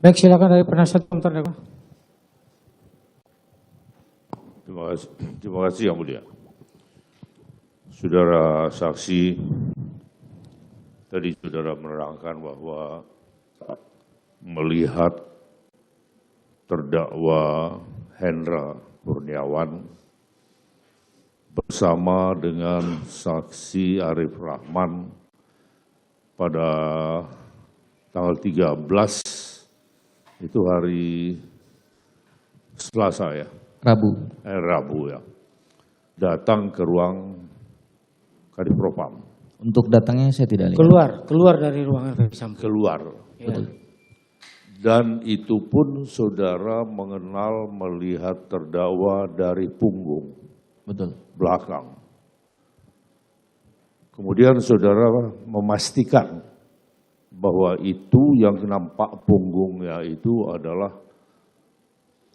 Baik, silakan dari penasihat hukum terdakwa. Terima kasih Yang Mulia. Saudara saksi, tadi saudara menerangkan bahwa melihat terdakwa Hendra Kurniawan bersama dengan saksi Arif Rahman pada tanggal 13 itu hari Selasa ya? Rabu ya. Datang ke ruang Kadipropam. Untuk datangnya saya tidak lihat. Keluar dari ruangan Verdi Sambo. Keluar. Ya. Betul. Dan itu pun saudara mengenal melihat terdakwa dari punggung Betul. belakang. Kemudian saudara memastikan bahwa itu yang nampak punggungnya itu adalah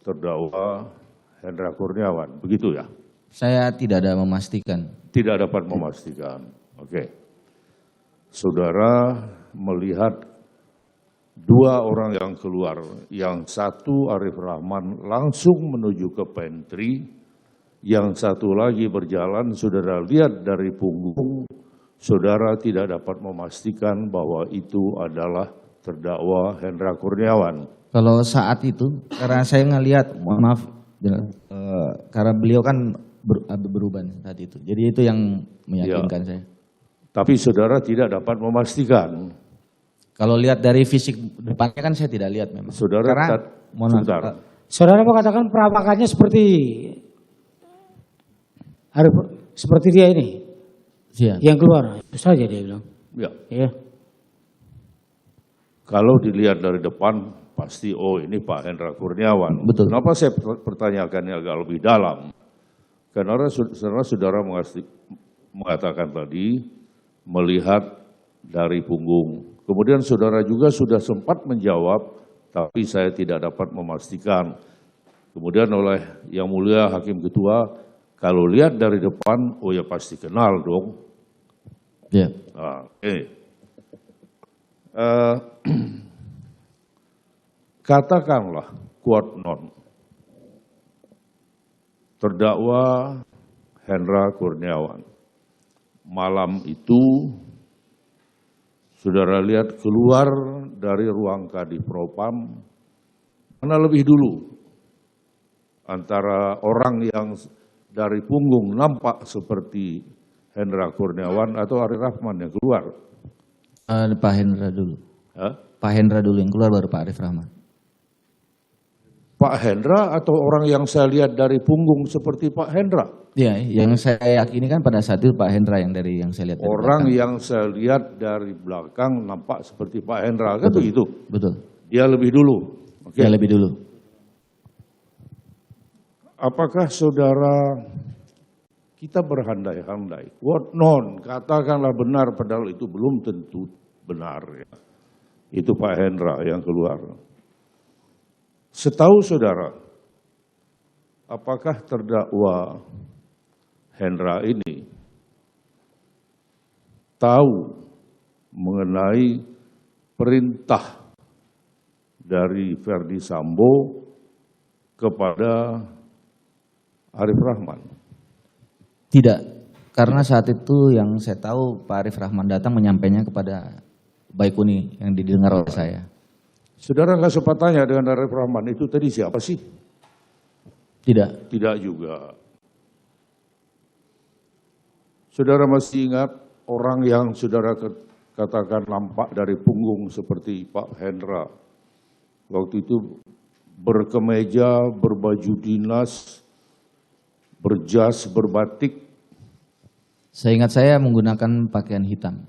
terdakwa Hendra Kurniawan, begitu ya? Saya tidak ada memastikan. Tidak dapat memastikan. Oke. Saudara melihat dua orang yang keluar, yang satu Arif Rahman langsung menuju ke pantry, yang satu lagi berjalan, saudara lihat dari punggung, saudara tidak dapat memastikan bahwa itu adalah terdakwa Hendra Kurniawan. Kalau saat itu, karena saya ngelihat, mohon maaf, karena beliau kan beruban saat itu. Jadi itu yang meyakinkan saya. Tapi saudara tidak dapat memastikan. Kalau lihat dari fisik depannya kan saya tidak lihat memang. Saudara, mohon sebentar. maaf, Saudara mengatakan perawakannya seperti seperti dia ini, siap. yang keluar. Itu saja dia bilang. Ya. Ya. Kalau dilihat dari depan, pasti oh ini Pak Hendra Kurniawan. Betul. Kenapa saya pertanyakannya agak lebih dalam? Karena saudara mengatakan tadi melihat dari punggung. Kemudian saudara juga sudah sempat menjawab, tapi saya tidak dapat memastikan. Kemudian oleh Yang Mulia Hakim Ketua, kalau lihat dari depan, oh ya pasti kenal dong. Ya. Nah, katakanlah quote non, terdakwa Hendra Kurniawan malam itu saudara lihat keluar dari ruang Kadipropam, mana lebih dulu antara orang yang dari punggung nampak seperti Hendra Kurniawan atau Arif Rahman yang keluar? Pak Hendra dulu. Hah? Pak Hendra dulu yang keluar baru Pak Arif Rahman. Pak Hendra atau orang yang saya lihat dari punggung seperti Pak Hendra? Iya, yang saya yakini kan pada saat itu Pak Hendra yang dari yang saya lihat. Orang yang saya lihat dari belakang nampak seperti Pak Hendra, kan begitu? Betul. Dia lebih dulu. Oke. Dia lebih dulu. Apakah saudara kita berandai-andai, quote non, katakanlah benar padahal itu belum tentu benar ya. Itu Pak Hendra yang keluar. Setahu saudara, apakah terdakwa Hendra ini tahu mengenai perintah dari Verdi Sambo kepada Arif Rahman? Tidak, karena saat itu yang saya tahu Pak Arif Rahman datang menyampaikannya kepada Baikuni yang didengar oleh saya. Saudara nggak sempat tanya dengan Arif Rahman, itu tadi siapa sih? Tidak. Tidak juga. Saudara masih ingat orang yang saudara katakan nampak dari punggung seperti Pak Hendra. Waktu itu berkemeja, berbaju dinas, berjas, berbatik. Saya ingat saya menggunakan pakaian hitam.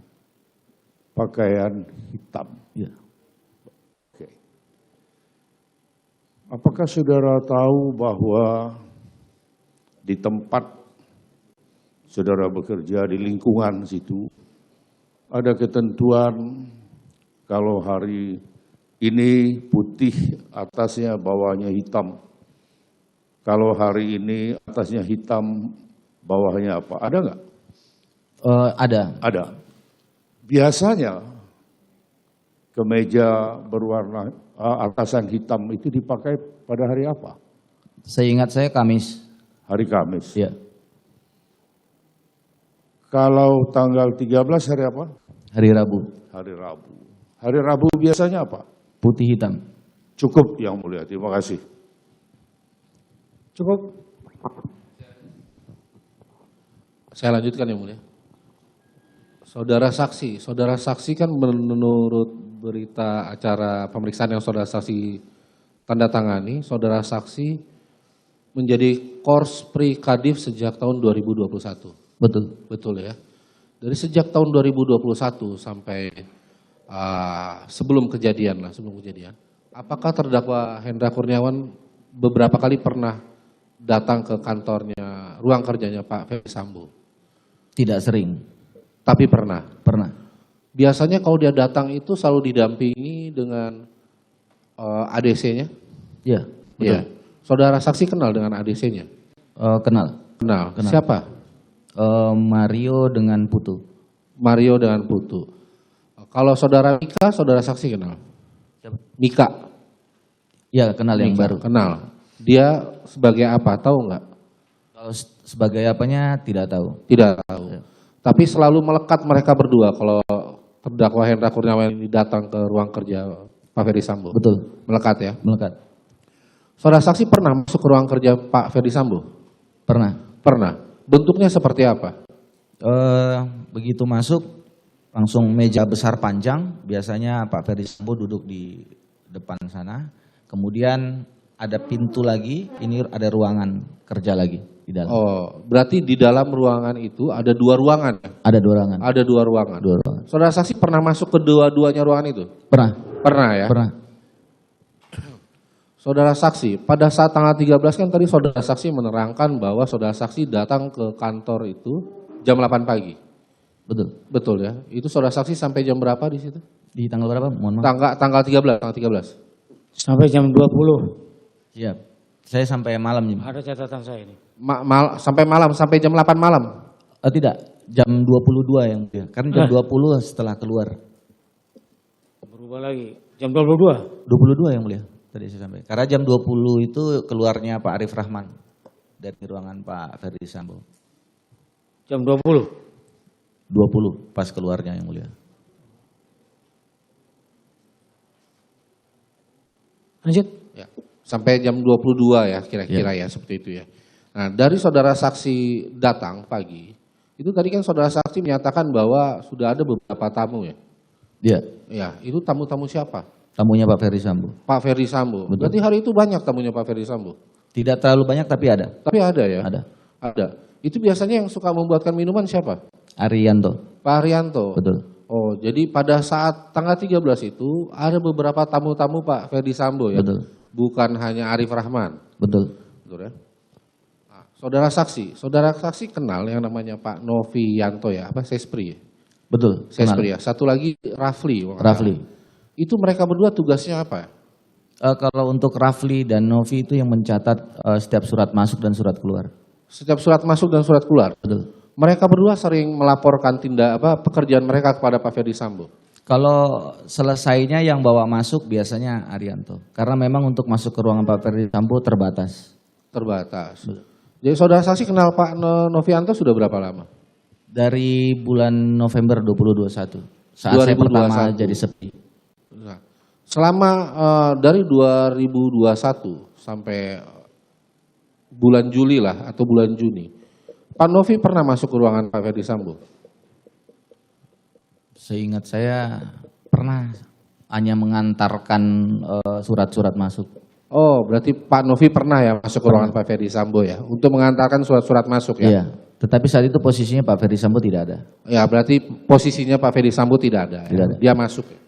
Pakaian hitam. Ya. Oke. Apakah saudara tahu bahwa di tempat saudara bekerja di lingkungan situ ada ketentuan kalau hari ini putih atasnya bawahnya hitam. Kalau hari ini atasnya hitam bawahnya apa? Ada nggak? Ada. Ada. Biasanya kemeja berwarna atasan hitam itu dipakai pada hari apa? Seingat saya Kamis. Hari Kamis. Ya. Kalau tanggal 13 hari apa? Hari Rabu. Hari Rabu. Hari Rabu biasanya apa? Putih hitam. Cukup Yang Mulia, terima kasih. Cukup. Saya lanjutkan Yang Mulia. Saudara saksi kan menurut berita acara pemeriksaan yang saudara saksi tanda tangani, saudara saksi menjadi Korspri Kadif sejak tahun 2021. Betul. Betul ya. Dari sejak tahun 2021 sampai sebelum kejadian, apakah terdakwa Hendra Kurniawan beberapa kali pernah datang ke kantornya, ruang kerjanya Pak Ferdi Sambo? Tidak sering. Tapi pernah. Pernah. Biasanya kalau dia datang itu selalu didampingi dengan ADC-nya? Iya. Iya. Saudara saksi kenal dengan ADC-nya? Kenal. Kenal. Kenal. Siapa? Mario dengan Putu. Mario dengan Putu. Kalau saudara Mika, saudara saksi kenal? Siapa? Mika. Ya, kenal yang Mika, baru. Kenal. Dia sebagai apa? Tahu nggak? Kalau sebagai apanya tidak tahu. Tidak tahu. Tapi selalu melekat mereka berdua kalau terdakwa Hendra Kurniawan ini datang ke ruang kerja Pak Ferdi Sambo. Betul. Melekat ya? Melekat. Saudara saksi pernah masuk ke ruang kerja Pak Ferdi Sambo? Pernah. Pernah. Bentuknya seperti apa? Begitu masuk langsung meja besar panjang. Biasanya Pak Ferdi Sambo duduk di depan sana. Kemudian ada pintu lagi. Ini ada ruangan kerja lagi di dalam. Oh, berarti di dalam ruangan itu ada dua ruangan? Ada dua ruangan. Ada dua ruangan. Dua ruangan. Saudara saksi pernah masuk ke dua-duanya ruangan itu? Pernah. Pernah ya? Pernah. Saudara saksi, pada saat tanggal 13 kan tadi saudara saksi menerangkan bahwa saudara saksi datang ke kantor itu jam 8 pagi. Betul. Betul ya? Itu saudara saksi sampai jam berapa di situ? Di tanggal berapa? Mohon maaf. Tanggal 13. Sampai jam 20. Siap. Saya sampai malam nih. Ada catatan saya ini. Sampai malam, sampai jam 8 malam? Tidak, jam 22 yang mulia. Karena jam 20 setelah keluar. Berubah lagi. Jam 22. 22 yang mulia. Tadi saya sampai. Karena jam 20 itu keluarnya Pak Arif Rahman dari ruangan Pak Ferdi Sambo. Jam 20. 20 pas keluarnya yang mulia. Lanjut. Ya. Sampai jam 22 ya kira-kira ya seperti itu ya. Nah dari saudara saksi datang pagi, itu tadi kan saudara saksi menyatakan bahwa sudah ada beberapa tamu ya. Iya. Ya, itu tamu-tamu siapa? Tamunya Pak Ferdi Sambo. Pak Ferdi Sambo. Betul. Berarti hari itu banyak tamunya Pak Ferdi Sambo? Tidak terlalu banyak tapi ada. Tapi ada ya? Ada. Ada. Itu biasanya yang suka membuatkan minuman siapa? Arianto. Pak Haryanto. Betul. Oh, jadi pada saat tanggal 13 itu ada beberapa tamu-tamu Pak Ferdi Sambo ya? Betul. Bukan hanya Arif Rahman. Betul. Betul ya? Nah, saudara saksi kenal yang namanya Pak Novianto ya? Apa Sespri ya? Betul. Sespri ya. Satu lagi Rafli. Rafli. Itu mereka berdua tugasnya apa? Kalau untuk Rafli dan Novi itu yang mencatat setiap surat masuk dan surat keluar. Setiap surat masuk dan surat keluar. Betul. Mereka berdua sering melaporkan pekerjaan mereka kepada Pak Ferdi Sambo. Kalau selesainya yang bawa masuk biasanya Arianto. Karena memang untuk masuk ke ruangan Pak Ferdi Sambo terbatas. Terbatas. Jadi saudara saksi kenal Pak Novianto sudah berapa lama? Dari bulan November 2021. Saat saya 2021. pertama jadi sepi. Nah, selama dari 2021 sampai bulan Juli lah atau bulan Juni, Pak Novi pernah masuk ke ruangan Pak Ferdi Sambo? Seingat saya pernah hanya mengantarkan surat-surat masuk. Oh, berarti Pak Novi pernah ya masuk ke ruangan Pak Ferdi Sambo ya, untuk mengantarkan surat-surat masuk ya? Iya, tetapi saat itu posisinya Pak Ferdi Sambo tidak ada. Ya, berarti posisinya Pak Ferdi Sambo tidak ada. Tidak ada. Dia masuk ya?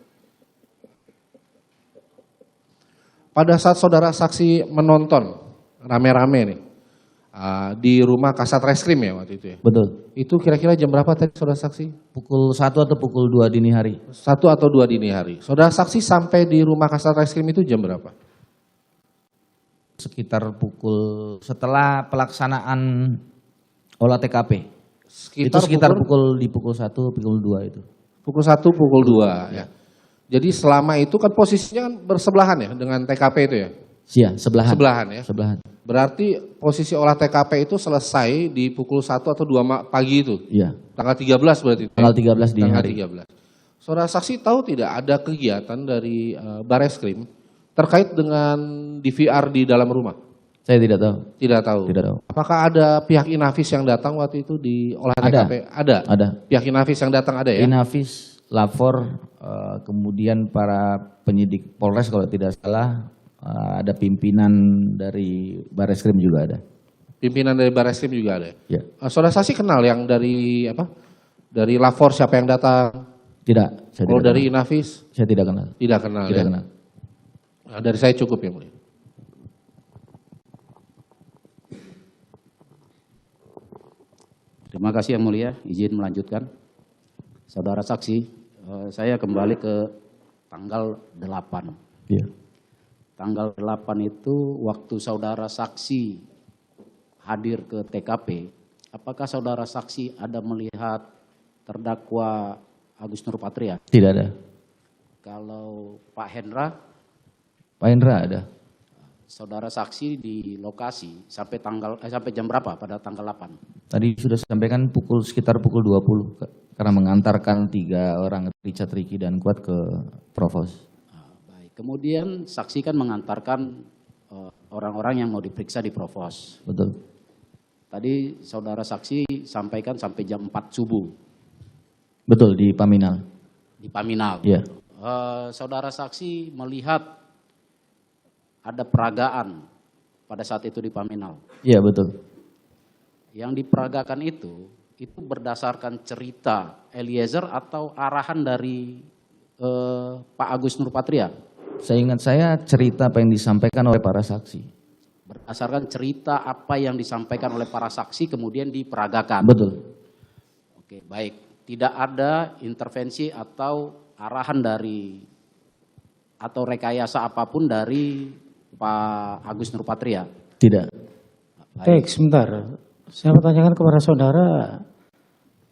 Pada saat saudara saksi menonton rame-rame nih di rumah Kasat Reskrim ya waktu itu ya? Betul. Itu kira-kira jam berapa tadi saudara saksi? Pukul 1 atau pukul 2 dini hari. 1 atau 2 dini hari. Saudara saksi sampai di rumah Kasat Reskrim itu jam berapa? Sekitar setelah pelaksanaan olah TKP. Itu sekitar pukul 1, pukul 2 itu. Pukul 1, pukul 2 ya. Jadi selama itu kan posisinya kan bersebelahan ya dengan TKP itu ya? Iya, sebelahan. Sebelahan ya? Sebelahan. Berarti posisi olah TKP itu selesai di pukul 1 atau 2 pagi itu? Iya. Tanggal 13 berarti? Tanggal 13 di Tanggal hari. 13. Saudara saksi tahu tidak ada kegiatan dari Bareskrim terkait dengan DVR di dalam rumah? Saya tidak tahu. Tidak tahu. Tidak tahu. Apakah ada pihak Inavis yang datang waktu itu di olah TKP? Ada. Ada. Pihak Inavis yang datang ada ya? Inavis, lapor, kemudian para penyidik Polres kalau tidak salah, ada pimpinan dari Bareskrim juga ada. Pimpinan dari Bareskrim juga ada. Ya. Saudara saksi kenal yang dari apa? Dari lapor siapa yang datang? Tidak. Saya Kalau tidak dari kenal. Inavis? Saya tidak kenal. Tidak kenal. Tidak Ya? kenal. Nah, dari saya cukup ya mulia. Terima kasih yang mulia, izin melanjutkan. Saudara saksi, saya kembali ke tanggal 8. Iya. Tanggal 8 itu waktu saudara saksi hadir ke TKP, apakah saudara saksi ada melihat terdakwa Agus Nurpatria? Tidak ada. Kalau Pak Hendra, Pak Hendra ada. saudara saksi di lokasi sampai sampai jam berapa pada tanggal 8? Tadi sudah sampaikan sekitar pukul 20 Kak. Karena mengantarkan 3 orang, Richard, Ricky, dan Kuat ke Provos. Baik. Kemudian saksi kan mengantarkan orang-orang yang mau diperiksa di Provos. Betul. Tadi saudara saksi sampaikan sampai jam 4 subuh Betul, di Paminal. di Paminal. Iya. Saudara saksi melihat ada peragaan pada saat itu di Paminal. Iya, betul. Yang diperagakan itu berdasarkan cerita Eliezer atau arahan dari Pak Agus Nurpatria? Seingat saya cerita apa yang disampaikan oleh para saksi. Berdasarkan cerita apa yang disampaikan oleh para saksi kemudian diperagakan. Betul. Oke, baik. Tidak ada intervensi atau arahan dari atau rekayasa apapun dari Pak Agus Nurpatria? Tidak. Baik, sebentar. Saya bertanyakan kepada saudara,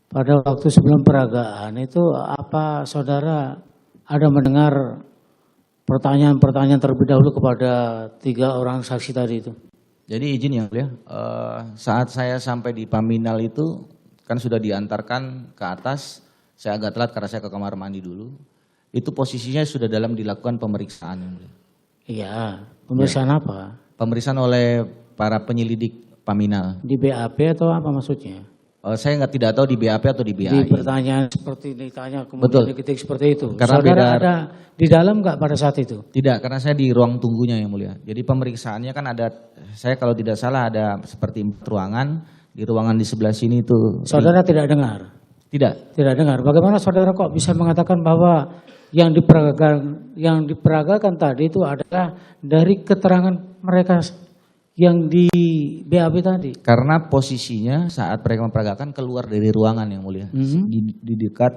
pada waktu sebelum peragaan itu apa saudara ada mendengar pertanyaan-pertanyaan terlebih dahulu kepada 3 orang saksi tadi itu? Jadi izin yang mulia, saat saya sampai di Paminal itu kan sudah diantarkan ke atas, saya agak telat karena saya ke kamar mandi dulu. Itu posisinya sudah dalam dilakukan pemeriksaan yang mulia. Iya, pemeriksaan apa? Pemeriksaan oleh para penyelidik Paminal. Di BAP atau apa maksudnya? Saya tidak tahu di BAP atau di BAI. Di pertanyaan seperti ditanya Betul. kemudian diketik seperti itu. Karena Saudara beda- ada di dalam nggak pada saat itu? Tidak, karena saya di ruang tunggunya yang mulia. Jadi pemeriksaannya kan ada, saya kalau tidak salah ada seperti 4 ruangan. Di ruangan di sebelah sini itu. Saudara tidak dengar? Tidak. Tidak dengar. Bagaimana saudara kok bisa mengatakan bahwa yang diperagakan tadi itu adalah dari keterangan mereka yang di BAP tadi? Karena posisinya saat mereka memperagakan keluar dari ruangan yang mulia. Di dekat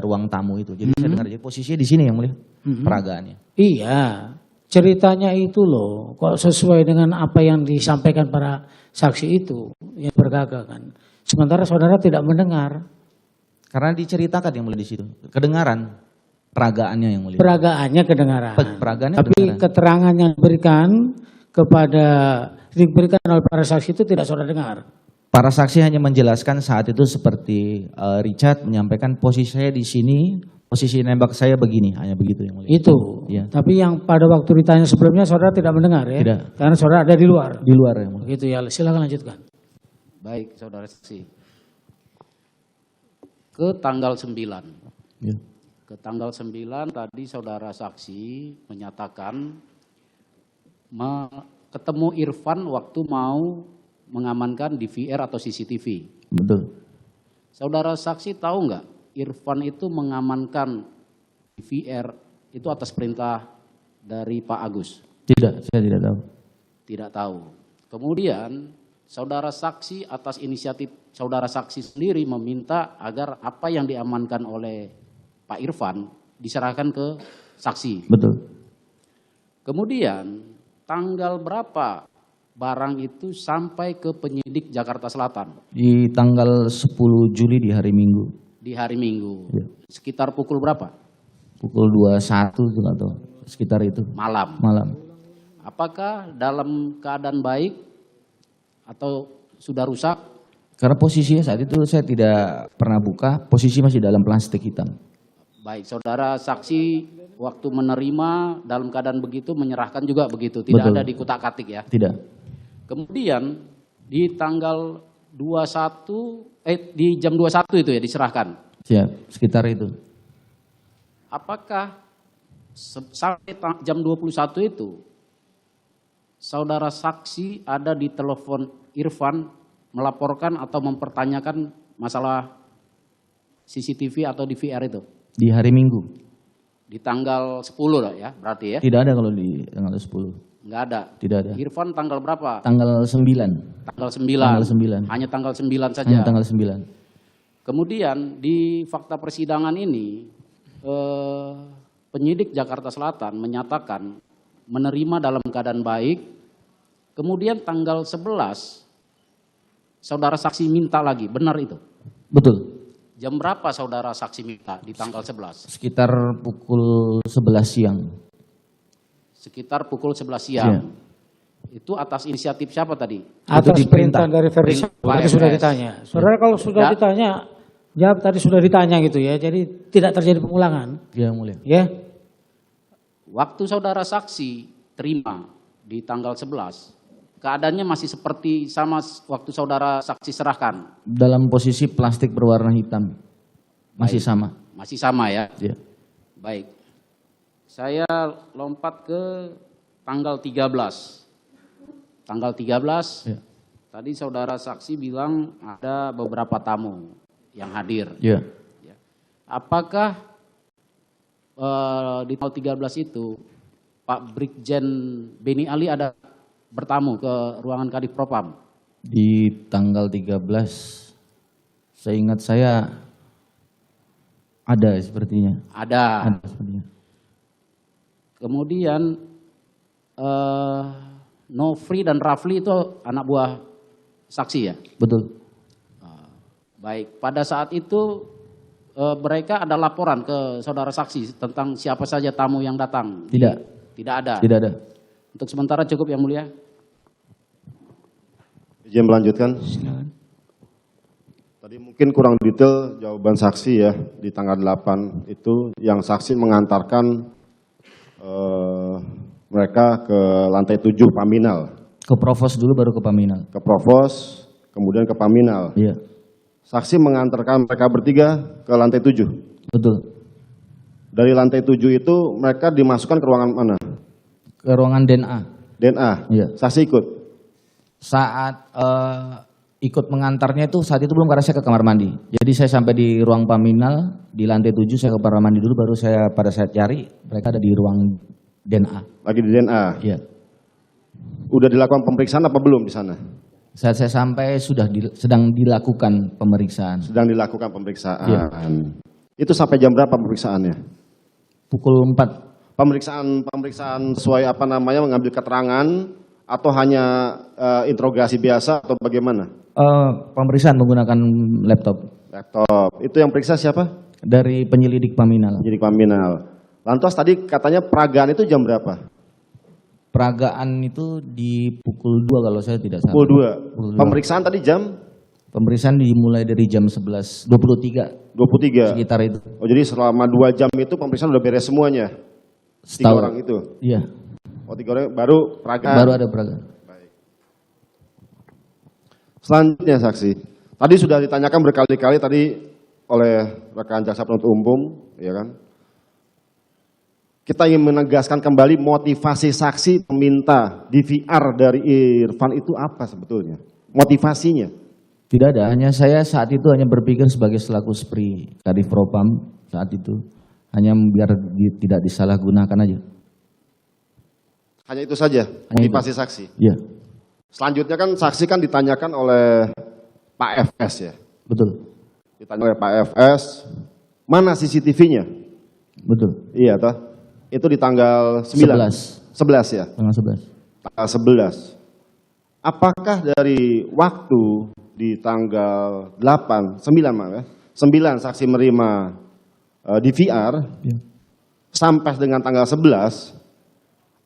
ruang tamu itu. Jadi saya dengar, jadi posisinya di sini yang mulia. Peragaannya. Iya, ceritanya itu loh, kok sesuai dengan apa yang disampaikan para saksi itu yang bergagakan. Sementara saudara tidak mendengar. Karena diceritakan yang mulia di situ. Kedengaran peragaannya yang mulia. Peragaannya kedengaran. Peragaannya Tapi kedengaran. keterangan yang diberikan oleh para saksi itu tidak saudara dengar. Para saksi hanya menjelaskan saat itu seperti Richard menyampaikan posisi saya di sini, posisi nembak saya begini, hanya begitu yang mulia. Itu. Iya. Tapi yang pada waktu ditanya sebelumnya saudara tidak mendengar ya? Tidak. Karena saudara ada di luar. Di luar yang mulia. Begitu ya, silakan lanjutkan. Baik, saudara saksi. Ke tanggal 9. Ya. Ke tanggal 9 tadi saudara saksi menyatakan ketemu Irfan waktu mau mengamankan DVR atau CCTV. Betul. Saudara saksi tahu nggak Irfan itu mengamankan DVR itu atas perintah dari Pak Agus? Tidak, saya tidak tahu. Tidak tahu. Kemudian saudara saksi atas inisiatif saudara saksi sendiri meminta agar apa yang diamankan oleh Pak Irfan diserahkan ke saksi. Betul. Kemudian tanggal berapa barang itu sampai ke penyidik Jakarta Selatan? Di tanggal 10 Juli di hari Minggu. Di hari Minggu. Ya. Sekitar pukul berapa? Pukul 21 juga atau sekitar itu. Malam. Apakah dalam keadaan baik atau sudah rusak? Karena posisinya saat itu saya tidak pernah buka, posisi masih dalam plastik hitam. Baik, saudara saksi waktu menerima dalam keadaan begitu menyerahkan juga begitu, tidak Betul. ada di kutak-katik ya. Tidak. Kemudian di tanggal 21 di jam 21 itu ya diserahkan. Siap, sekitar itu. Apakah sampai jam 21 itu saudara saksi ada di telepon Irfan melaporkan atau mempertanyakan masalah CCTV atau DVR itu? Di hari Minggu. Di tanggal 10 lah ya, berarti ya? Tidak ada kalau di tanggal 10. Enggak ada. Tidak ada. Irfan tanggal berapa? Tanggal 9. Tanggal 9. Tanggal 9. Hanya tanggal 9 saja. Hanya tanggal 9. Kemudian di fakta persidangan ini penyidik Jakarta Selatan menyatakan menerima dalam keadaan baik. Kemudian tanggal 11 saudara saksi minta lagi, benar itu? Betul. Jam berapa saudara saksi minta di tanggal 11? Sekitar pukul 11 siang. Sekitar pukul 11 siang. Itu atas inisiatif siapa tadi? Atas diperintah. perintah dari Ferdi Sambo. Tadi PFS. sudah ditanya. Saudara kalau sudah Ya. ditanya, jawab tadi sudah ditanya gitu ya. Jadi tidak terjadi pengulangan. Ya, mulia. Ya. Waktu saudara saksi terima di tanggal 11, keadaannya masih seperti sama waktu saudara saksi serahkan? Dalam posisi plastik berwarna hitam. Masih sama. Masih sama ya? Ya. Baik. Saya lompat ke tanggal 13. Tanggal 13, Ya. tadi saudara saksi bilang ada beberapa tamu yang hadir. Ya. Apakah di tanggal 13 itu Pak Brigjen Beni Ali ada bertamu ke ruangan Kadif Propam? Di tanggal 13, seingat saya ada sepertinya. Ada. Ada sepertinya. Kemudian Nofri dan Rafli itu anak buah saksi ya? Betul. Baik, pada saat itu mereka ada laporan ke saudara saksi tentang siapa saja tamu yang datang? Tidak. Tidak ada? Tidak ada. Untuk sementara cukup yang mulia? Izin melanjutkan. Tadi mungkin kurang detail jawaban saksi ya di tanggal 8 itu yang saksi mengantarkan mereka ke lantai 7 Paminal. Ke Provos dulu baru ke Paminal. Ke Provos, kemudian ke Paminal. Iya. Saksi mengantarkan mereka bertiga ke lantai 7. Betul. Dari lantai 7 itu mereka dimasukkan ke ruangan mana? Ke ruangan DNA. DNA. Iya. Saksi ikut. Saat ikut mengantarnya itu saat itu belum, karena saya ke kamar mandi. Jadi saya sampai di ruang Paminal di lantai 7, saya ke kamar mandi dulu, baru saya pada saat cari mereka ada di ruang DNA. Lagi di DNA. Iya. Udah dilakukan pemeriksaan apa belum di sana? Saat saya sampai sedang dilakukan pemeriksaan. Sedang dilakukan pemeriksaan. Iya. Itu sampai jam berapa pemeriksaannya? Pukul 4. Pemeriksaan sesuai apa namanya, mengambil keterangan atau hanya interogasi biasa atau bagaimana? Pemeriksaan menggunakan laptop. Laptop. Itu yang periksa siapa? Dari penyelidik Paminal. Jadi Paminal. Lantas tadi katanya peragaan itu jam berapa? Peragaan itu di pukul 2 kalau saya tidak salah. Pukul 2. Pukul 2. Pemeriksaan tadi jam? Pemeriksaan dimulai dari jam 11.23 23. sekitar itu. Oh jadi selama 2 jam itu pemeriksaan udah beres semuanya? 3 orang itu? Iya. Oh 3 orang baru peragaan? Baru ada peragaan. Selanjutnya saksi. Tadi sudah ditanyakan berkali-kali tadi oleh rekan jaksa penuntut umum, ya kan? Kita ingin menegaskan kembali motivasi saksi meminta DVR dari Irfan itu apa sebetulnya? Motivasinya? Tidak ada, hanya saya saat itu hanya berpikir sebagai selaku SPRI Kadif Propam saat itu. Hanya biar tidak disalahgunakan aja. Hanya itu saja motivasi saksi? Iya. Selanjutnya kan saksi kan ditanyakan oleh Pak FS ya? Betul. Ditanya oleh Pak FS, mana CCTV-nya? Betul. Iya toh? Itu di tanggal 9? 11. 11 ya? Tanggal 11. Tanggal 11. Apakah dari waktu di tanggal 8, 9 maaf ya, 9 saksi menerima DVR, Ya. sampai dengan tanggal 11,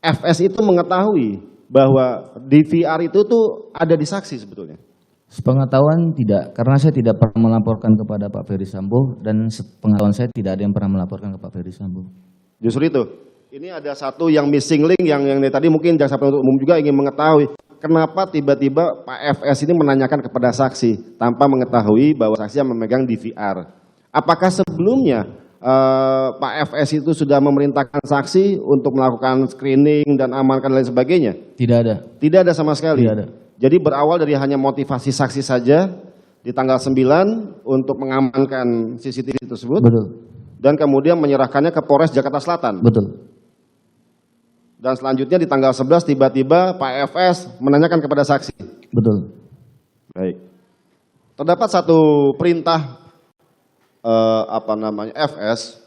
FS itu mengetahui bahwa DVR itu tuh ada di saksi sebetulnya. Sepengetahuan tidak, karena saya tidak pernah melaporkan kepada Pak Ferdi Sambo dan sepengetahuan saya tidak ada yang pernah melaporkan ke Pak Ferdi Sambo. Justru itu. Ini ada satu yang missing link yang dari tadi mungkin jaksa penuntut umum juga ingin mengetahui kenapa tiba-tiba Pak FS ini menanyakan kepada saksi tanpa mengetahui bahwa saksi yang memegang DVR. Apakah sebelumnya Pak FS itu sudah memerintahkan saksi untuk melakukan screening dan amankan dan lain sebagainya? Tidak ada. Tidak ada sama sekali. Tidak ada. Jadi berawal dari hanya motivasi saksi saja di tanggal 9 untuk mengamankan CCTV tersebut. Betul. Dan kemudian menyerahkannya ke Polres Jakarta Selatan. Betul. Dan selanjutnya di tanggal 11 tiba-tiba Pak FS menanyakan kepada saksi. Betul. Baik. Terdapat satu perintah FS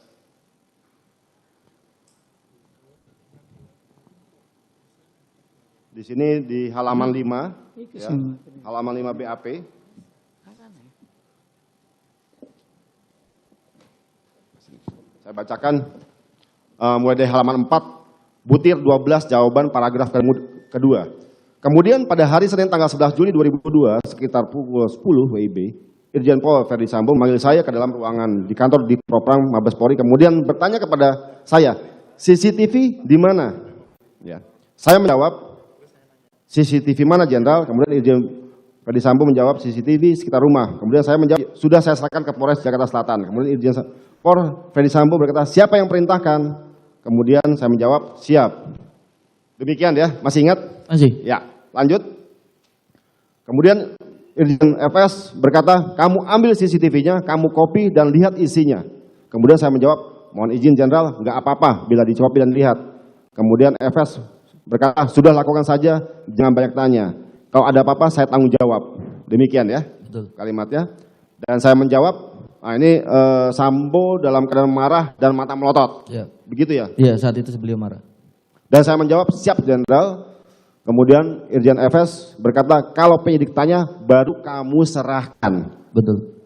di sini di halaman 5 ya, halaman 5 BAP. Saya bacakan mulai dari halaman 4 butir 12 jawaban paragraf kedua. Kemudian pada hari Senin tanggal 11 Juli 2002 sekitar pukul 10 WIB, Irjen Pol Ferdi Sambo memanggil saya ke dalam ruangan di kantor di Propam Mabes Polri, kemudian bertanya kepada saya, CCTV di mana? Ya. Saya menjawab, CCTV mana Jenderal? Kemudian Irjen Ferdi Sambo menjawab, CCTV sekitar rumah. Kemudian saya menjawab, sudah saya serahkan ke Polres Jakarta Selatan. Kemudian Irjen Pol Ferdi Sambo berkata, siapa yang perintahkan? Kemudian saya menjawab, siap. Demikian ya, masih ingat? Masih. Ya, lanjut. Kemudian Irjen FS berkata, kamu ambil CCTV-nya, kamu copy dan lihat isinya. Kemudian saya menjawab, mohon izin Jenderal, nggak apa-apa bila dicopy dan lihat. Kemudian FS berkata, sudah lakukan saja, jangan banyak tanya. Kalau ada apa-apa saya tanggung jawab. Demikian ya, Betul. kalimatnya. Dan saya menjawab, nah ini Sambo dalam keadaan marah dan mata melotot. Ya. Begitu ya? Iya, saat itu beliau marah. Dan saya menjawab, siap Jenderal. Kemudian Irjen FS berkata, kalau penyidik tanya, baru kamu serahkan. Betul.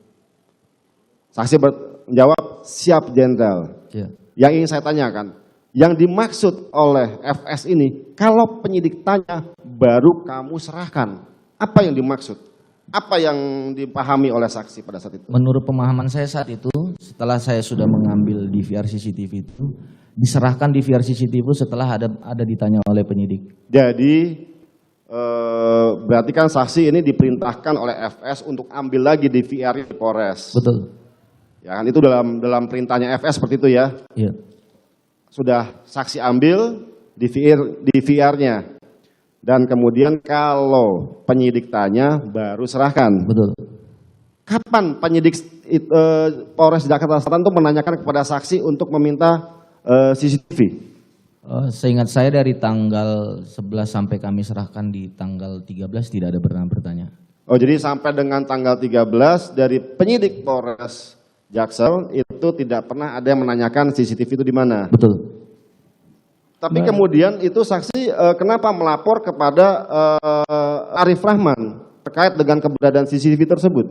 Saksi menjawab, siap Jenderal. Ya. Yang ingin saya tanyakan, yang dimaksud oleh FS ini, kalau penyidik tanya, baru kamu serahkan. Apa yang dimaksud? Apa yang dipahami oleh saksi pada saat itu? Menurut pemahaman saya saat itu, setelah saya sudah mengambil DVR CCTV itu, diserahkan DVR CCTV setelah ada ditanya oleh penyidik. Jadi berarti kan saksi ini diperintahkan oleh FS untuk ambil lagi DVR di Polres. Betul. Ya kan itu dalam perintahnya FS seperti itu ya. Iya. Sudah saksi ambil DVR-nya. Dan kemudian kalau penyidik tanya baru serahkan. Betul. Kapan penyidik Polres Jakarta Selatan itu menanyakan kepada saksi untuk meminta CCTV? Seingat saya dari tanggal 11 sampai kami serahkan di tanggal 13 tidak ada pernah bertanya. Oh jadi sampai dengan tanggal 13 dari penyidik Polres Jaksel itu tidak pernah ada yang menanyakan CCTV itu di mana. Betul. Tapi kemudian itu saksi kenapa melapor kepada Arif Rahman terkait dengan keberadaan CCTV tersebut?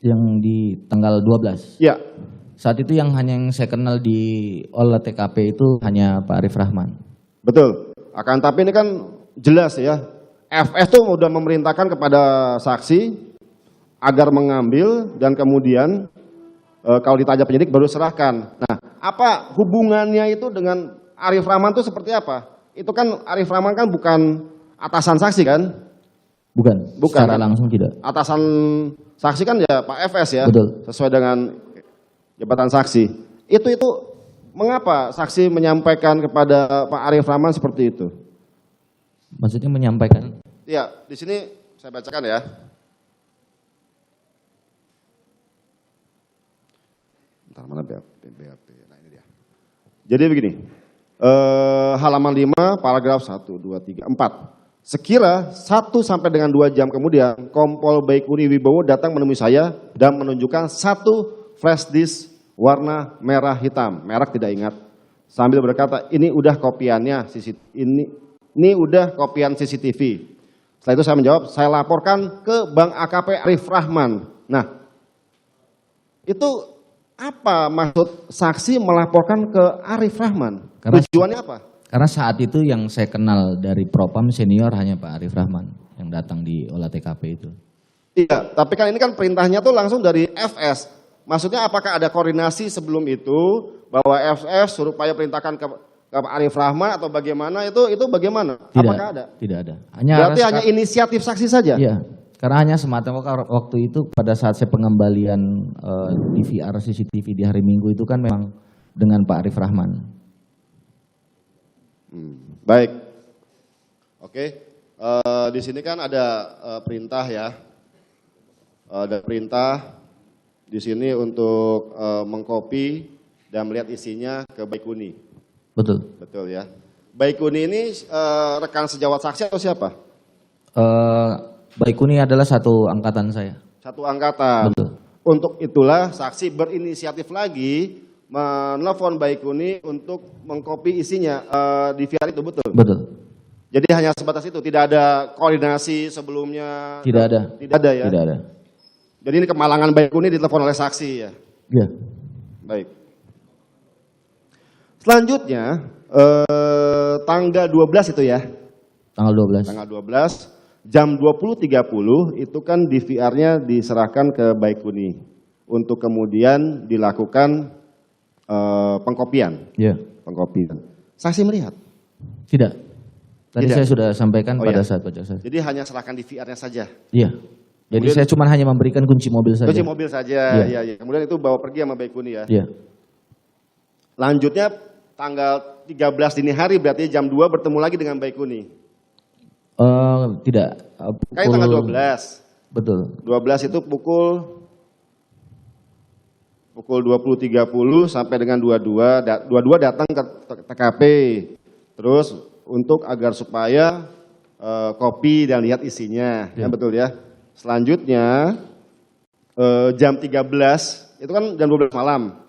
Yang di tanggal 12. Ya. Saat itu yang saya kenal di olah TKP itu hanya Pak Arif Rahman. Betul. Akan tapi ini kan jelas ya. FS tuh udah memerintahkan kepada saksi agar mengambil dan kemudian kalau ditanya penyidik baru serahkan. Nah, apa hubungannya itu dengan Arif Rahman itu seperti apa? Itu kan Arif Rahman kan bukan atasan saksi kan? Bukan. Secara langsung tidak. Atasan saksi kan ya Pak FS ya. Betul. Sesuai dengan jabatan saksi. Itu mengapa saksi menyampaikan kepada Pak Arif Rahman seperti itu? Maksudnya menyampaikan? Iya, di sini saya bacakan ya. Bentar, mana BAP? Nah ini dia. Jadi begini, halaman 5, paragraf 1, 2, 3, 4. Sekira 1 sampai dengan 2 jam kemudian, Kompol Baikuni Wibowo datang menemui saya dan menunjukkan 1 flash disk warna merah hitam, merek tidak ingat. Sambil berkata, ini udah kopiannya, ini udah kopian CCTV. Setelah itu saya menjawab, saya laporkan ke Bank AKP Arif Rahman. Nah, itu apa maksud saksi melaporkan ke Arif Rahman? Tujuannya apa? Karena saat itu yang saya kenal dari Propam senior hanya Pak Arif Rahman yang datang di olah TKP itu. Iya, tapi kan ini kan perintahnya tuh langsung dari FS. Maksudnya apakah ada koordinasi sebelum itu bahwa FS supaya perintahkan ke Arif Rahman atau bagaimana itu bagaimana? Tidak, apakah ada? Tidak ada. Berarti hanya inisiatif saksi saja? Iya, karena hanya semata waktu itu pada saat saya pengembalian DVR CCTV di hari Minggu itu kan memang dengan Pak Arif Rahman. Baik, oke. Di sini kan ada perintah ya, ada perintah di sini untuk mengcopy dan melihat isinya ke Baikuni. Betul. Betul ya. Baikuni ini rekan sejawat saksi atau siapa? Baikuni adalah satu angkatan saya. Satu angkatan. Betul. Untuk itulah saksi berinisiatif lagi menelpon Baikuni untuk mengcopy isinya di VR itu, betul? Betul. Jadi hanya sebatas itu, tidak ada koordinasi sebelumnya? Tidak ada. Tidak ada ya? Tidak ada. Jadi ini kemalangan Baikuni ditelepon oleh saksi ya? Iya. Baik. Selanjutnya, tanggal 12 itu ya? Tanggal 12. Tanggal 12, jam 20.30 itu kan DVR-nya diserahkan ke Baikuni untuk kemudian dilakukan pengkopian. Iya. Pengkopian. Saksi melihat? Tidak. Tadi Tidak. saya sudah sampaikan pada iya. saat baca saksi. Jadi hanya serahkan DVR-nya saja? Iya. Jadi Kemudian, saya cuma hanya memberikan kunci mobil saja. kunci mobil saja, Iya. ya. Kemudian itu bawa pergi sama Baikuni ya? Iya. Lanjutnya tanggal 13 dini hari berarti jam 2 bertemu lagi dengan Baikuni? Tidak. Kayak tanggal 12. Betul. 12 itu pukul 20.30 sampai dengan 22 datang ke TKP. Terus untuk agar supaya kopi dan lihat isinya, ya. Betul ya. Selanjutnya jam 13, itu kan jam 12 malam.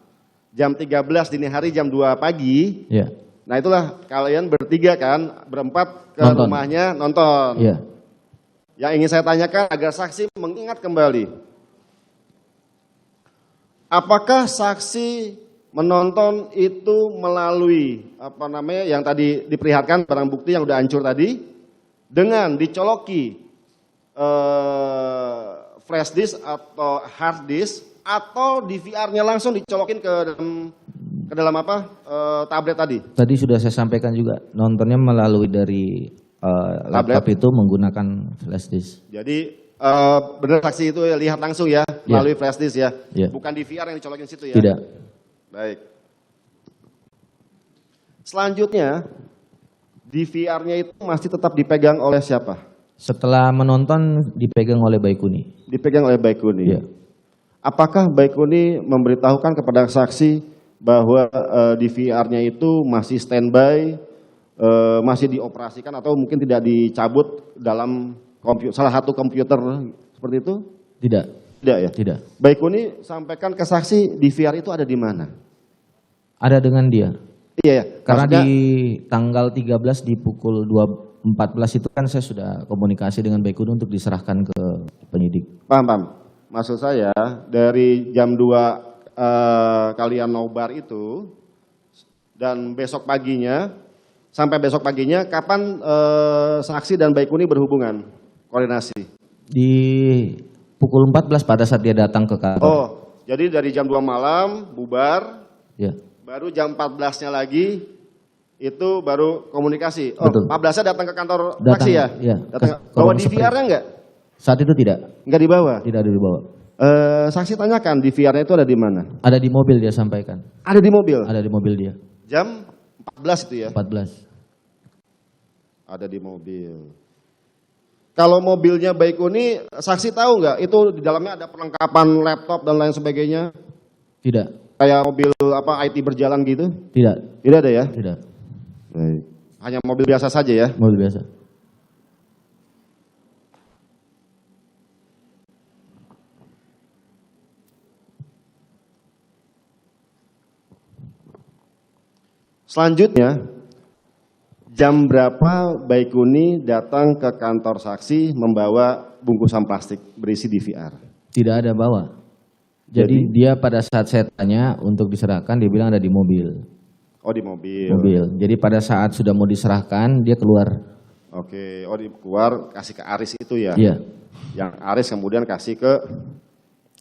Jam 13 dini hari jam 2 pagi. Iya. Nah itulah kalian bertiga kan, berempat ke Nonton. rumahnya nonton. Iya. Yang ingin saya tanyakan agar saksi mengingat kembali. Apakah saksi menonton itu melalui yang tadi diperlihatkan barang bukti yang udah hancur tadi dengan dicoloki flash disk atau hard disk atau DVR-nya langsung dicolokin ke dalam tablet tadi? Tadi sudah saya sampaikan juga nontonnya melalui dari laptop itu menggunakan flash disk. Jadi benar saksi itu ya, lihat langsung ya melalui flash disk ya, bukan DVR yang dicolokin situ ya? Tidak. Baik. Selanjutnya DVR-nya itu masih tetap dipegang oleh siapa? Setelah menonton dipegang oleh Baikuni. Dipegang oleh Baikuni. Iya. Apakah Baikuni memberitahukan kepada saksi bahwa DVR-nya itu masih standby, masih dioperasikan atau mungkin tidak dicabut dalam salah satu komputer seperti itu? Tidak. Tidak ya? Tidak. Baikuni sampaikan ke saksi DVR itu ada di mana? Ada dengan dia. Iya ya. Karena Maksudnya, di tanggal 13 di pukul 2.14 itu kan saya sudah komunikasi dengan Baikuni untuk diserahkan ke penyidik. paham. Maksud saya dari jam 2 kalian nobar itu dan besok paginya sampai besok paginya kapan saksi dan Baikuni berhubungan koordinasi? Di pukul 14 pada saat dia datang ke kantor. Oh, jadi dari jam 2 malam bubar, Ya. baru jam 14-nya lagi itu baru komunikasi. Oh, Betul. 14-nya datang ke kantor Datang, saksi ya? iya, Datang, ke bawa ruang DVR-nya enggak? Saat itu tidak. Enggak dibawa? Tidak ada dibawa. Saksi tanyakan DVR-nya itu ada di mana? Ada di mobil dia sampaikan. Ada di mobil? Ada di mobil dia. Jam 14 itu ya? 14. Ada di mobil. Kalau mobilnya Baikuni, saksi tahu nggak? Itu di dalamnya ada perlengkapan laptop dan lain sebagainya? Tidak. Kayak mobil IT berjalan gitu? Tidak. Tidak ada ya? Tidak. Baik. Hanya mobil biasa saja ya? Mobil biasa. Selanjutnya, jam berapa Baikuni datang ke kantor saksi membawa bungkusan plastik berisi DVR? Tidak ada bawa. Jadi dia pada saat saya tanya untuk diserahkan, dia bilang ada di mobil. Oh, di mobil. Mobil. Jadi pada saat sudah mau diserahkan, dia keluar. Oke, oh keluar kasih ke Aris itu ya? Iya. Yang Aris kemudian kasih ke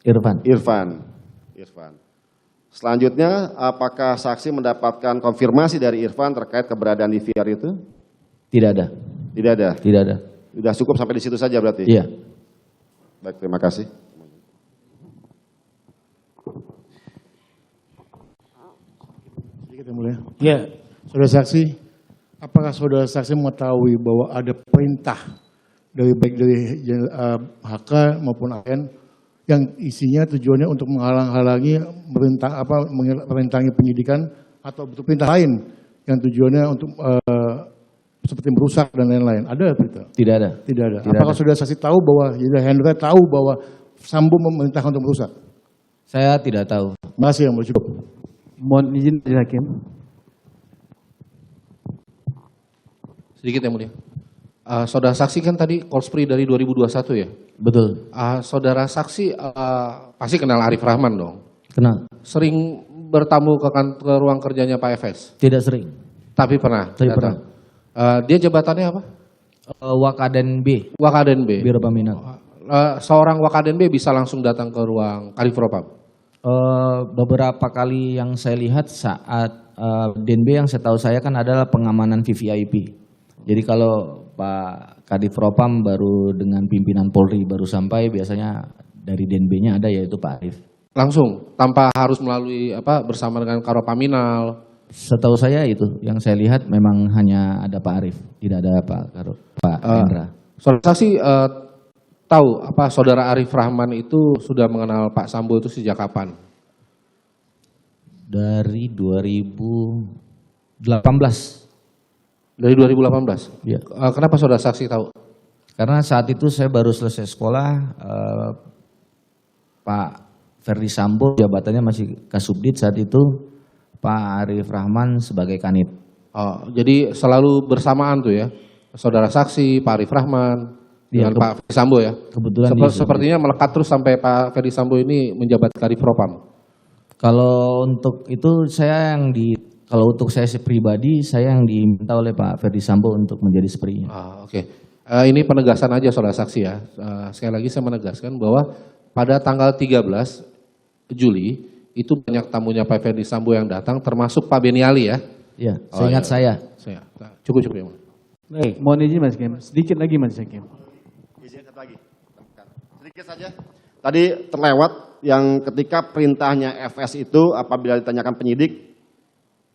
Irfan. Irfan. Selanjutnya, apakah saksi mendapatkan konfirmasi dari Irfan terkait keberadaan DVR itu? Tidak ada. Tidak ada. Tidak ada. Sudah cukup sampai di situ saja berarti? Iya. Baik, terima kasih. Sedikit yang mulia. Ya, Saudara saksi, apakah saudara saksi mengetahui bahwa ada perintah dari baik dari HK maupun AN yang isinya tujuannya untuk menghalang-halangi merintangi penyidikan atau bentuk perintah lain yang tujuannya untuk seperti merusak dan lain-lain. Ada perintah? Tidak ada. Tidak ada. Tidak Apakah ada. saudara saksi tahu bahwa Hendra tahu bahwa Sambo memerintahkan untuk merusak? Saya tidak tahu. Masih yang cukup. Mohon izin Majelis Hakim. Sedikit yang mulia. Saudara saksi kan tadi Kolspri dari 2021 ya? Betul. Saudara saksi pasti kenal Arif Rahman dong? Kenal? Sering bertamu ke ruang kerjanya Pak Efes? Tidak sering. Tapi pernah? Tapi datang? Dia jabatannya apa? Wakaden B. Wakaden B. Biro Paminal. Seorang Wakaden B bisa langsung datang ke ruang Kadifropam? Beberapa kali yang saya lihat saat DNB yang saya tahu saya kan adalah pengamanan VVIP. Jadi kalau Pak Kadif Propam baru dengan pimpinan Polri baru sampai, biasanya dari DNB-nya ada yaitu Pak Arif. Langsung tanpa harus melalui bersama dengan Karopaminal. Setahu saya itu yang saya lihat memang hanya ada Pak Arif, tidak ada Pak Hendra. Saudara saksi tahu saudara Arif Rahman itu sudah mengenal Pak Sambo itu sejak kapan? Dari 2018. Dari 2018? Ya. Kenapa saudara saksi tahu? Karena saat itu saya baru selesai sekolah, Pak Ferdi Sambo jabatannya masih Kasubdit saat itu, Pak Arif Rahman sebagai Kanit. Jadi selalu bersamaan tuh ya, saudara saksi Pak Arif Rahman dengan Pak Ferdi Sambo ya? Kebetulan sepertinya melekat terus sampai Pak Ferdi Sambo ini menjabat Kadif Propam. Kalau untuk itu kalau untuk saya pribadi, saya yang diminta oleh Pak Ferdi Sambo untuk menjadi seprinya. Oke. Ini penegasan aja saudara saksi ya. Sekali lagi saya menegaskan bahwa pada tanggal 13 Juli itu banyak tamunya Pak Ferdi Sambo yang datang, termasuk Pak Beniali ya. Iya, seingat saya. Cukup ya. Baik, mohon izin Majelis Hakim. Sedikit lagi Majelis Hakim. Izin satu lagi. Sedikit saja. Tadi terlewat yang ketika perintahnya FS itu apabila ditanyakan penyidik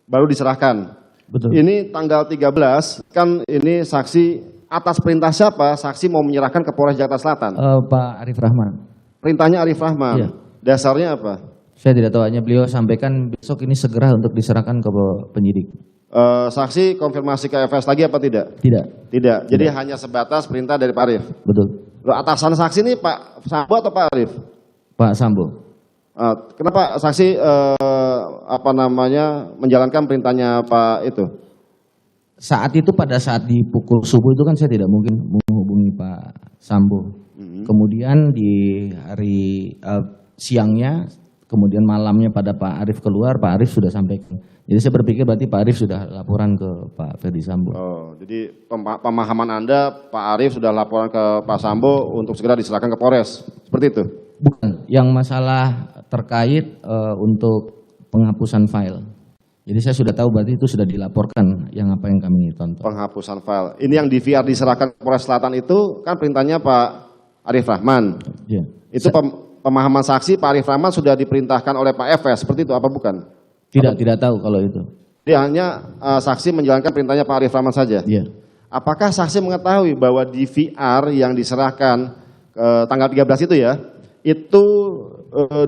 baru diserahkan. Betul. Ini tanggal 13 kan ini saksi atas perintah siapa? Saksi mau menyerahkan ke Polres Jakarta Selatan. Pak Arif Rahman. Perintahnya Arif Rahman. Iya. Dasarnya apa? Saya tidak tahu, hanya beliau sampaikan besok ini segera untuk diserahkan ke penyidik. Saksi konfirmasi ke FS lagi apa tidak? Tidak. Tidak. Jadi hanya sebatas perintah dari Pak Arif. Betul. Loh, atasan saksi ini Pak Sambo atau Pak Arif? Pak Sambo. Kenapa saksi menjalankan perintahnya Pak itu? Saat itu pada saat di pukul subuh itu kan saya tidak mungkin menghubungi Pak Sambo. Kemudian di hari siangnya, kemudian malamnya pada Pak Arif keluar, Pak Arif sudah sampaikan. Jadi saya berpikir berarti Pak Arif sudah laporan ke Pak Ferdi Sambo. Oh, jadi pemahaman Anda Pak Arif sudah laporan ke Pak Sambo untuk segera diserahkan ke Polres, seperti itu? Bukan, yang masalah terkait untuk penghapusan file. Jadi saya sudah tahu berarti itu sudah dilaporkan yang apa yang kami tonton. Penghapusan file. Ini yang DVR diserahkan ke Polres Selatan itu kan perintahnya Pak Arif Rahman. Ya. Itu pemahaman saksi Pak Arif Rahman sudah diperintahkan oleh Pak FS, seperti itu apa bukan? Tidak tahu kalau itu. Dia hanya saksi menjalankan perintahnya Pak Arif Rahman saja. Iya. Apakah saksi mengetahui bahwa DVR yang diserahkan tanggal 13 itu ya, itu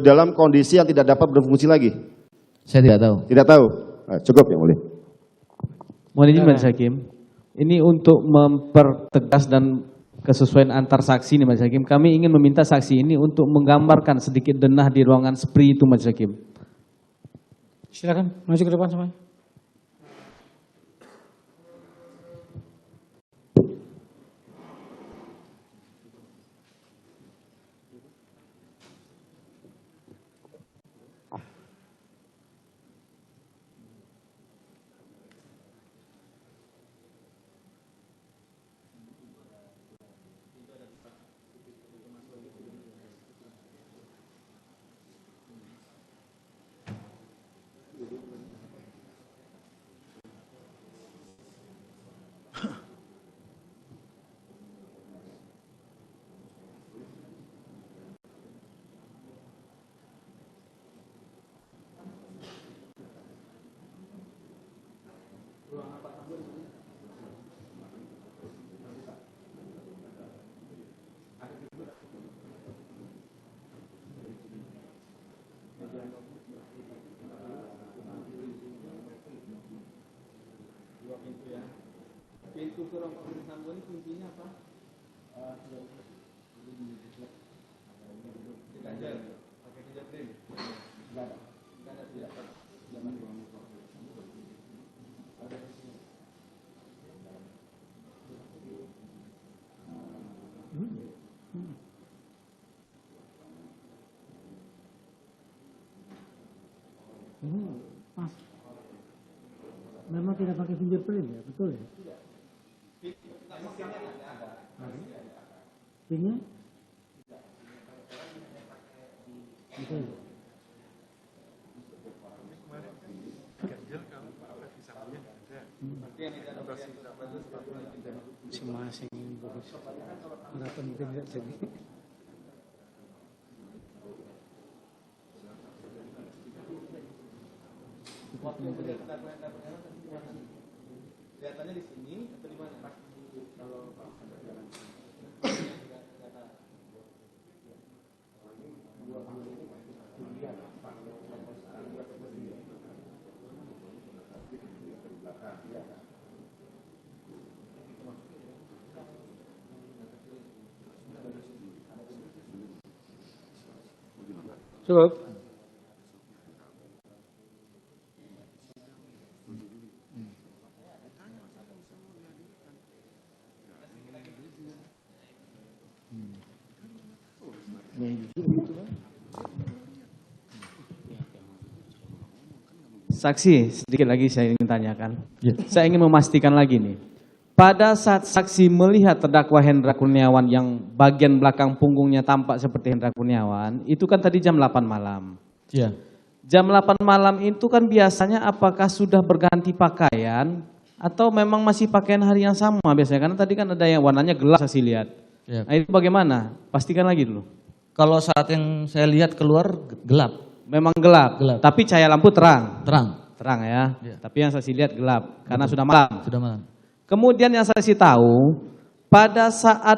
dalam kondisi yang tidak dapat berfungsi lagi? Saya tidak tahu. Tidak tahu. Cukup ya mulia. Mohon izin Majelis Hakim. Ini untuk mempertegas dan kesesuaian antar saksi nih Majelis Hakim. Kami ingin meminta saksi ini untuk menggambarkan sedikit denah di ruangan SPRI itu Majelis Hakim. Silakan maju ke depan semuanya. Mas, memang tidak pakai fingerprint ya, betul ya? Pinnya? Betul. Masing-masing bagus. Kenapa mungkin tidak jadi? Kelihatannya di sini atau di mana? Kalau Cukup. Saksi, sedikit lagi saya ingin tanyakan. Saya ingin memastikan lagi nih. Pada saat saksi melihat terdakwa Hendra Kurniawan yang bagian belakang punggungnya tampak seperti Hendra Kurniawan, itu kan tadi jam 8 malam. Iya. Jam 8 malam itu kan biasanya apakah sudah berganti pakaian atau memang masih pakaian hari yang sama biasanya? Karena tadi kan ada yang warnanya gelap saksi lihat. Ya. Nah itu bagaimana? Pastikan lagi dulu. Kalau saat yang saya lihat keluar gelap. Memang gelap, Gelap. tapi cahaya lampu terang. Terang. Ya. Ya. Tapi yang saksi lihat gelap karena sudah malam. Sudah malam. Kemudian yang saksi tahu pada saat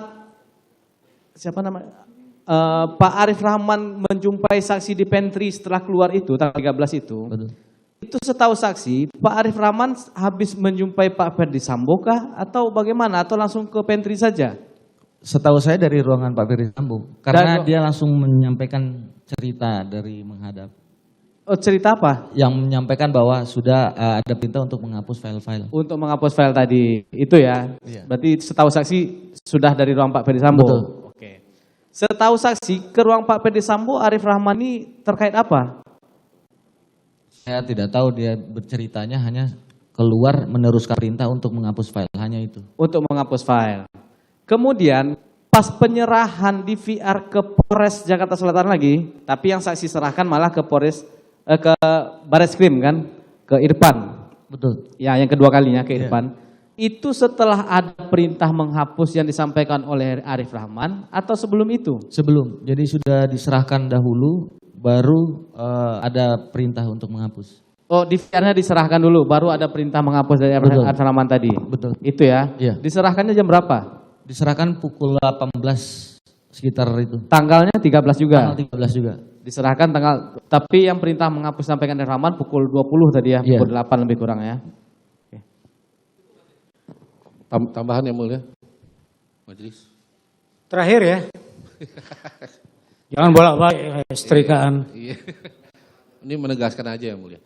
Pak Arif Rahman menjumpai saksi di pantry setelah keluar itu tanggal 13 itu. Betul. Itu setahu saksi Pak Arif Rahman habis menjumpai Pak Ferdi Sambo kah atau bagaimana atau langsung ke pantry saja? Setahu saya dari ruangan Pak Ferdi Sambo karena dia langsung menyampaikan cerita dari menghadap. Oh, cerita apa? Yang menyampaikan bahwa sudah ada perintah untuk menghapus file-file. Untuk menghapus file tadi, itu ya? Iya. Berarti setahu saksi sudah dari ruang Pak Ferdi Sambo? Betul. Oke. Setahu saksi ke ruang Pak Ferdi Sambo Arif Rahman ini terkait apa? Saya tidak tahu, dia berceritanya hanya keluar meneruskan perintah untuk menghapus file, hanya itu. Untuk menghapus file. Kemudian pas penyerahan di VR ke Polres Jakarta Selatan lagi, tapi yang saksi serahkan malah ke ke Bareskrim kan, ke Irfan. Betul. Ya, yang kedua kalinya ke Iya. Irfan. Itu setelah ada perintah menghapus yang disampaikan oleh Arif Rahman atau sebelum itu? Sebelum, jadi sudah diserahkan dahulu, baru ada perintah untuk menghapus. Oh, di VR-nya diserahkan dulu, baru ada perintah menghapus dari Betul. Arif Rahman tadi? Betul. Itu ya? Iya. Diserahkannya jam berapa? Diserahkan pukul 18 sekitar itu. Tanggalnya 13 juga? Tanggal 13 juga. Diserahkan tanggal, tapi yang perintah menghapus sampaikan dari Rahman pukul 20 tadi ya, Iya. pukul 8 lebih kurang ya. Tambahan yang mulia, majelis. Terakhir ya. Jangan bolak-balik setrikaan. Iya. Ini menegaskan aja yang mulia.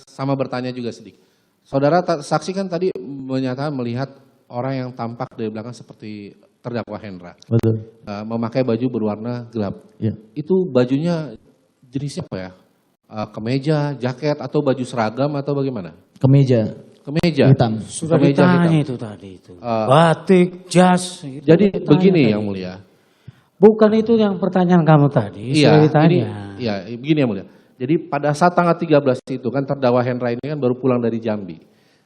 Sama bertanya juga sedikit. Saudara saksi kan tadi menyatakan melihat orang yang tampak dari belakang seperti terdakwa Hendra. Betul. Memakai baju berwarna gelap. Iya. Itu bajunya jenisnya apa ya? Kemeja, jaket, atau baju seragam atau bagaimana? Kemeja. Kemeja. Hitam. Sudah Kemeja ditanya hitam. itu tadi itu. Batik, jas. itu Jadi ditanya begini tadi. yang mulia. Bukan itu yang pertanyaan kamu tadi. Sudah ditanya. Begini yang mulia. Jadi pada saat tanggal 13 itu kan terdakwa Hendra ini kan baru pulang dari Jambi.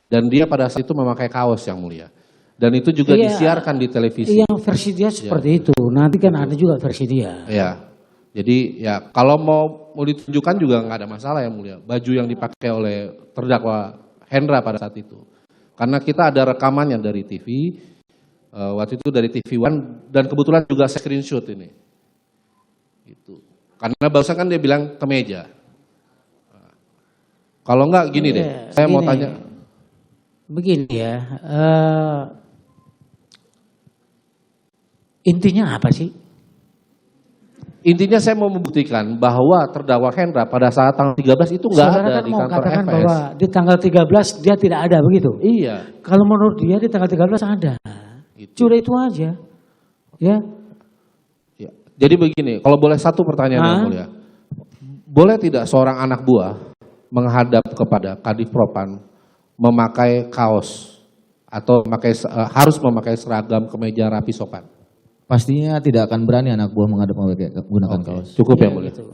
Dan dia pada saat itu memakai kaos yang mulia. Dan itu juga Iya. disiarkan di televisi. Yang versi dia seperti itu. Nanti kan ada juga versi dia. Ya. Jadi ya kalau mau ditunjukkan juga nggak ada masalah yang mulia. Baju yang dipakai oleh terdakwa Hendra pada saat itu. Karena kita ada rekamannya dari TV. Waktu itu dari TV One dan kebetulan juga saya screenshot ini. Gitu. Karena barusan kan dia bilang kemeja. Kalau enggak gini deh, saya mau Gini. tanya. Begini ya, Intinya apa sih? Intinya saya mau membuktikan bahwa terdakwa Hendra pada saat tanggal 13 itu nggak Saudara ada kan di mau kantor katakan FS. bahwa di tanggal 13 dia tidak ada begitu? Iya. Kalau menurut dia di tanggal 13 ada. Gitu. Sudah itu aja. Ya. Ya. Jadi begini, kalau boleh satu pertanyaan Yang Mulia. Boleh tidak seorang anak buah menghadap kepada Kadif Propam memakai kaos atau harus memakai seragam kemeja rapi sopan? Pastinya tidak akan berani anak buah menghadap menggunakan kaos. Cukup ya Mulia. Gitu.